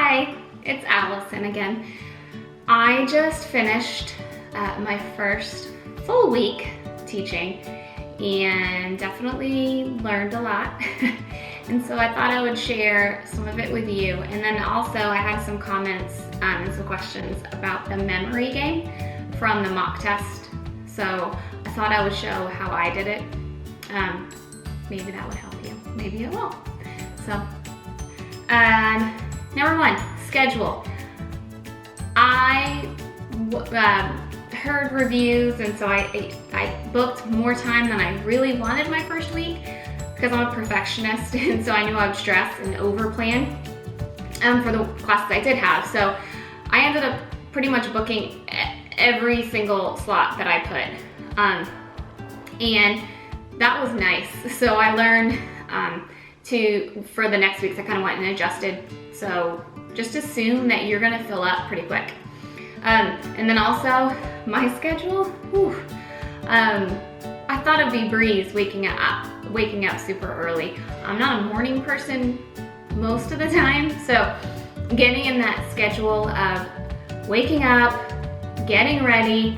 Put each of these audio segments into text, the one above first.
Hi, it's Allison again. I just finished my first full week teaching and definitely learned a lot. And so I thought I would share some of it with you. And then also I had some comments and some questions about the memory game from the mock test. So I thought I would show how I did it. Maybe that would help you, maybe it won't. So, number one, schedule. I heard reviews, and so I booked more time than I really wanted my first week because I'm a perfectionist, and so I knew I would stress and over plan for the classes I did have. So I ended up pretty much booking every single slot that I put, and that was nice. So I learned for the next weeks, I kind of went and adjusted. So just assume that you're gonna fill up pretty quick. And then also my schedule, I thought it'd be breeze waking up super early. I'm not a morning person most of the time, so getting in that schedule of waking up, getting ready,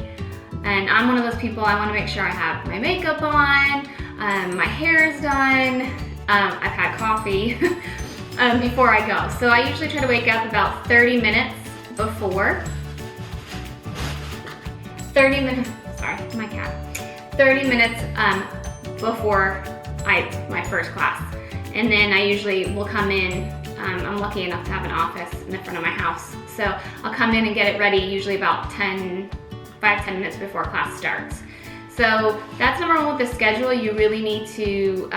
and I'm one of those people, I wanna make sure I have my makeup on, my hair is done, I've had coffee before I go. So I usually try to wake up about 30 minutes before. 30 minutes, sorry, my cat. 30 minutes before my first class. And then I usually will come in, I'm lucky enough to have an office in the front of my house. So I'll come in and get it ready usually about 5-10 minutes before class starts. So that's number one with the schedule. You really need to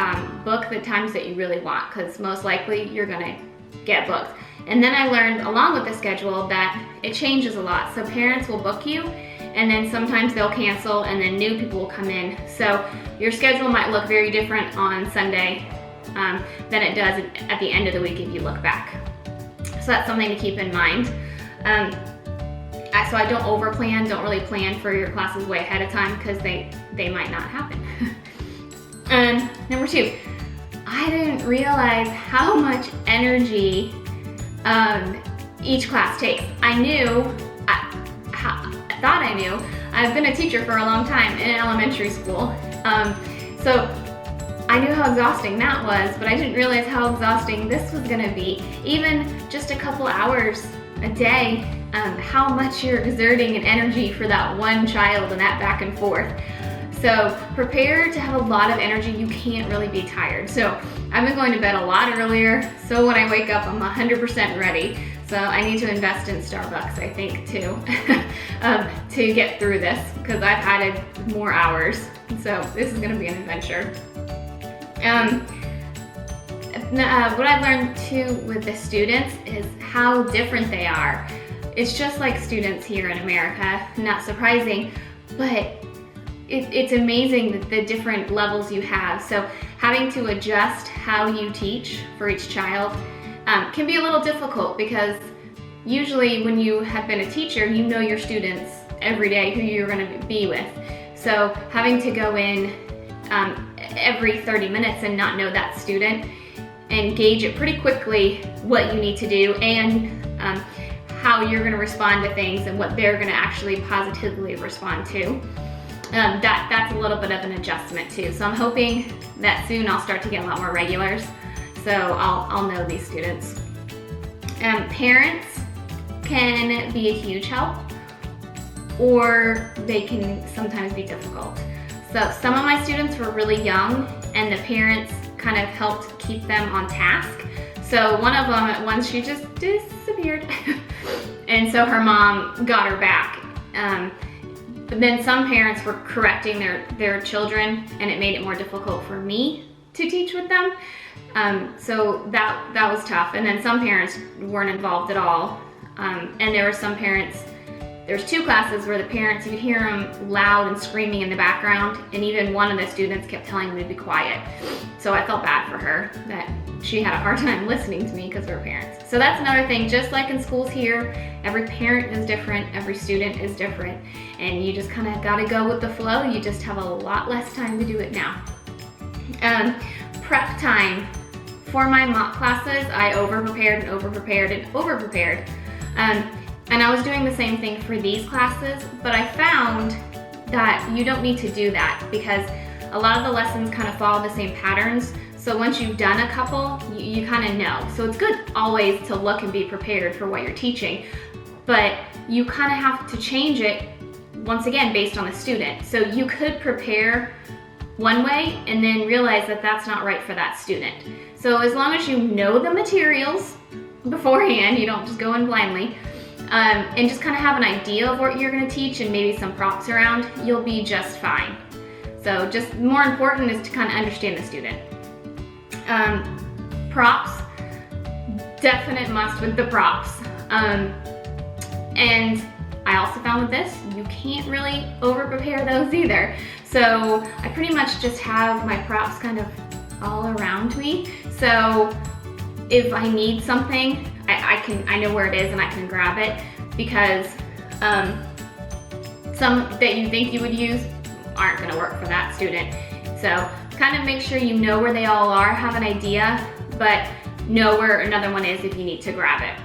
book the times that you really want, because most likely you're gonna get booked. And then I learned along with the schedule that it changes a lot. So parents will book you, and then sometimes they'll cancel, and then new people will come in. So your schedule might look very different on Sunday than it does at the end of the week if you look back. So that's something to keep in mind. So I don't over plan, don't really plan for your classes way ahead of time, because they might not happen. Number two, I didn't realize how much energy each class takes. I thought I knew. I've been a teacher for a long time in elementary school. So I knew how exhausting that was, but I didn't realize how exhausting this was gonna be. Even just a couple hours a day, how much you're exerting and energy for that one child and that back and forth. So prepare to have a lot of energy. You can't really be tired. So I've been going to bed a lot earlier, so when I wake up, I'm 100% ready. So I need to invest in Starbucks, I think, too, to get through this, because I've added more hours. So this is gonna be an adventure. What I've learned too with the students is how different they are. It's just like students here in America, not surprising, but it's amazing the different levels you have. So having to adjust how you teach for each child can be a little difficult, because usually when you have been a teacher, you know your students every day, who you're gonna be with. So having to go in every 30 minutes and not know that student, and gauge it pretty quickly what you need to do, and how you're gonna respond to things, and what they're gonna actually positively respond to. That's a little bit of an adjustment too. So I'm hoping that soon I'll start to get a lot more regulars, so I'll know these students. Parents can be a huge help, or they can sometimes be difficult. So some of my students were really young, and the parents kind of helped keep them on task. So one of them, at once, she just disappeared. And so her mom got her back. But then some parents were correcting their children, and it made it more difficult for me to teach with them. So that was tough. And then some parents weren't involved at all. And there were some parents, there's two classes where the parents, you could hear them loud and screaming in the background, and even one of the students kept telling me to be quiet. So I felt bad for her, that she had a hard time listening to me because of her parents. So that's another thing, just like in schools here, every parent is different, every student is different, and you just kind of gotta go with the flow. You just have a lot less time to do it now. Prep time for my mock classes, I over-prepared and over-prepared and over-prepared. And I was doing the same thing for these classes, but I found that you don't need to do that because a lot of the lessons kind of follow the same patterns. So once you've done a couple, you kind of know. So it's good always to look and be prepared for what you're teaching, but you kind of have to change it once again based on the student. So you could prepare one way and then realize that that's not right for that student. So as long as you know the materials beforehand, you don't just go in blindly, and just kind of have an idea of what you're going to teach and maybe some props around, you'll be just fine. So just more important is to kind of understand the student. Props, definite must with the props. And I also found with this, you can't really over prepare those either. So I pretty much just have my props kind of all around me. So if I need something, I know where it is and I can grab it, because some that you think you would use aren't gonna work for that student. So kind of make sure you know where they all are, have an idea, but know where another one is if you need to grab it.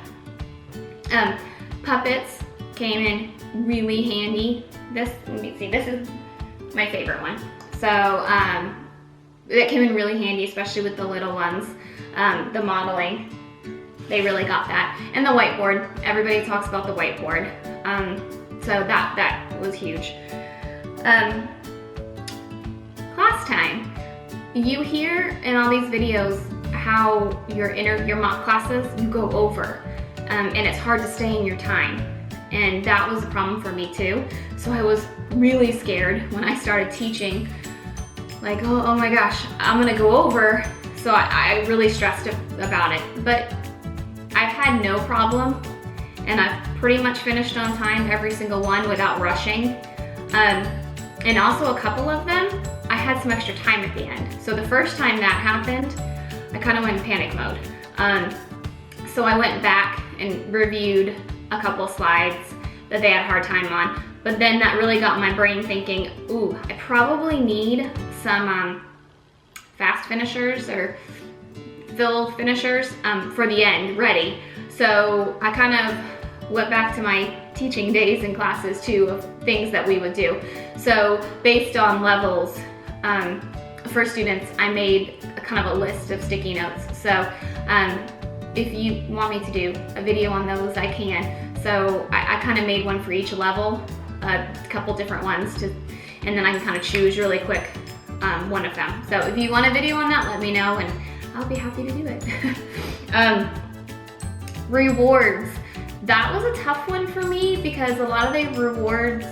Puppets came in really handy. Let me see, this is my favorite one. So that came in really handy, especially with the little ones. The modeling, they really got that. And the whiteboard, everybody talks about the whiteboard. So that was huge. Class time. You hear in all these videos how your mock classes, you go over, and it's hard to stay in your time. And that was a problem for me too. So I was really scared when I started teaching, like, oh my gosh, I'm gonna go over. So I really stressed about it, but I've had no problem, and I've pretty much finished on time every single one without rushing. And also a couple of them, I had some extra time at the end. So the first time that happened, I kind of went in panic mode. So I went back and reviewed a couple slides that they had a hard time on, but then that really got my brain thinking, ooh, I probably need some fast finishers or fill finishers for the end ready. So I kind of went back to my teaching days and classes too of things that we would do. So based on levels for students, I made kind of a list of sticky notes. So if you want me to do a video on those, I can. So I kind of made one for each level, a couple different ones, and then I can kind of choose really quick one of them. So if you want a video on that, let me know and I'll be happy to do it. Rewards. That was a tough one for me because a lot of the rewards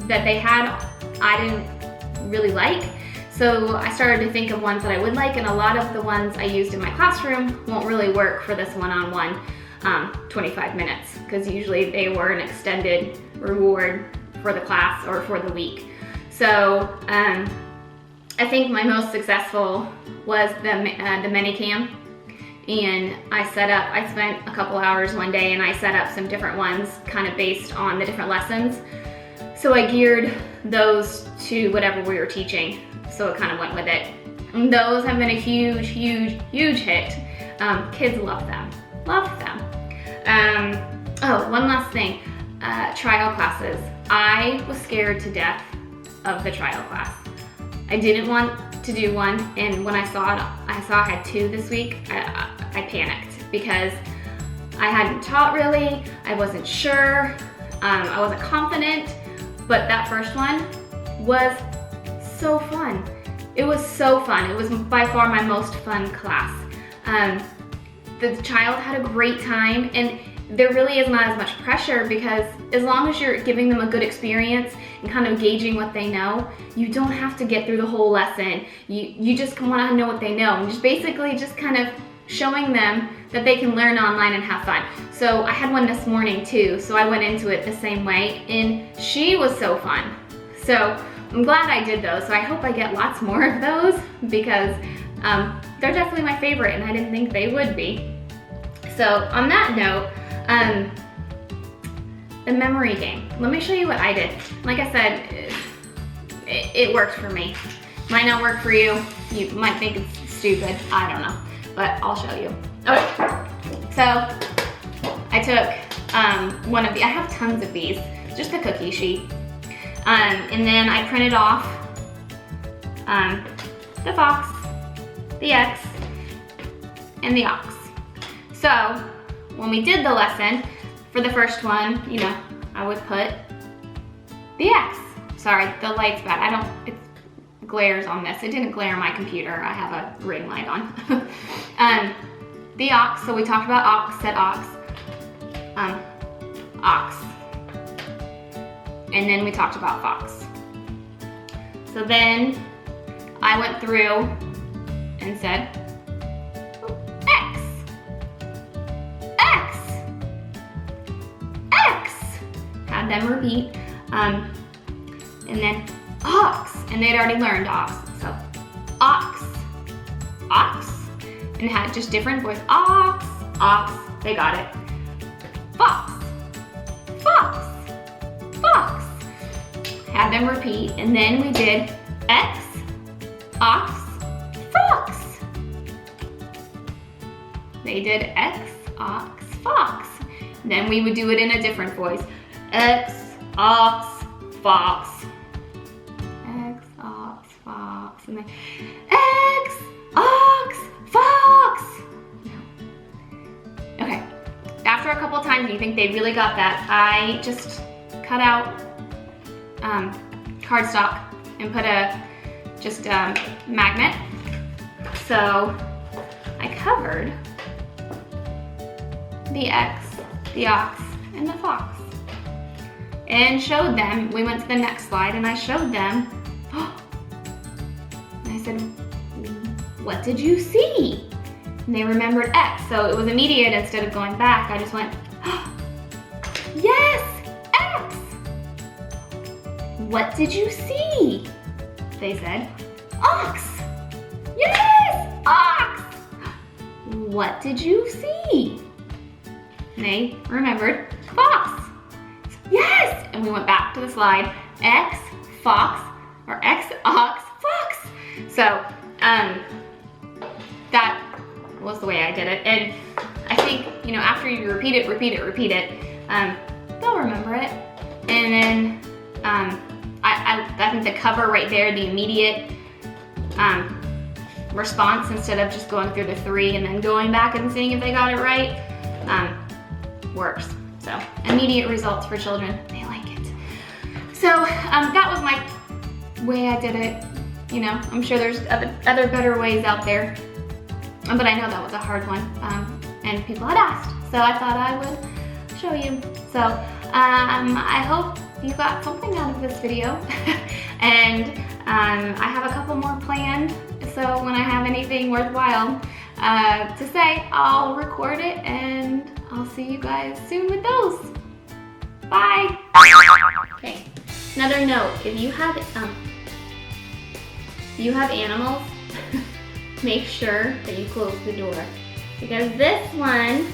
that they had, I didn't really like. So I started to think of ones that I would like, and a lot of the ones I used in my classroom won't really work for this one-on-one 25 minutes, because usually they were an extended reward for the class or for the week. So I think my most successful was the Minicam, and I spent a couple hours one day and I set up some different ones kind of based on the different lessons. So I geared those to whatever we were teaching, so it kind of went with it. And those have been a huge hit. Kids love them, Oh, one last thing, trial classes. I was scared to death of the trial class. I didn't want to do one, and when I saw I had 2 this week, I panicked because I hadn't taught really, I wasn't sure, I wasn't confident, but that first one was so fun. It was so fun. It was by far my most fun class. The child had a great time, and there really is not as much pressure because as long as you're giving them a good experience and kind of gauging what they know, you don't have to get through the whole lesson. You just want to know what they know, and just basically just kind of showing them that they can learn online and have fun. So I had one this morning too, so I went into it the same way, and she was so fun. So I'm glad I did those, so I hope I get lots more of those because they're definitely my favorite, and I didn't think they would be. So on that note, the memory game. Let me show you what I did. Like I said, it worked for me. Might not work for you. You might think it's stupid. I don't know. but I'll show you. Okay, so I took one of the, I have tons of these, just a cookie sheet. And then I printed off the fox, the X, and the ox. So when we did the lesson, for the first one, you know, I would put the X. Sorry, the light's bad. It glares on this. It didn't glare on my computer. I have a ring light on. The ox, so we talked about ox, said ox. Ox. And then we talked about fox. So then I went through and said, X, X, X. Had them repeat. And then ox, and they'd already learned ox. So ox, ox, and had just different voice. Ox, ox, they got it. Fox, fox, fox. Had them repeat, and then we did X, ox, fox. They did X, ox, fox. Then we would do it in a different voice. X, ox, fox. X, ox, fox. And then X, ox, fox. Okay. After a couple times, you think they really got that, I just cut out cardstock and put a magnet. So I covered the X, the ox, and the fox, and showed them. We went to the next slide, and I showed them. And I said, "What did you see?" And they remembered X, so it was immediate. Instead of going back, I just went, "Yes, X." "What did you see?" They said, "Ox." "Yes, ox." "What did you see?" And they remembered fox. "Yes." And we went back to the slide, X, fox, or X, ox, fox. So that was the way I did it. And I think, you know, after you repeat it, they'll remember it. And then I think the cover right there, the immediate response, instead of just going through the three and then going back and seeing if they got it right, works. So immediate results for children, they like it. So that was my way I did it. You know, I'm sure there's other better ways out there, but I know that was a hard one, and people had asked, so I thought I would show you. So I hope you got something out of this video, and I have a couple more planned, so when I have anything worthwhile to say, I'll record it, and I'll see you guys soon with those. Bye. Okay, another note, if you have animals, make sure that you close the door, because this one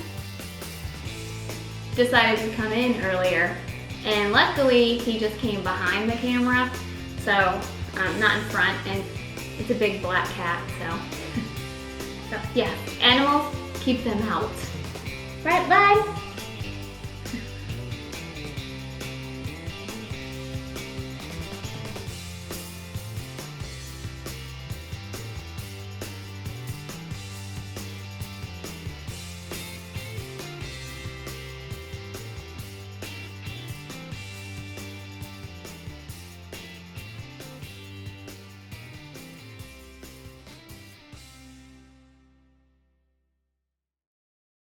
decided to come in earlier, and luckily he just came behind the camera, so not in front, and it's a big black cat, so yeah, animals, keep them out. Right, bye.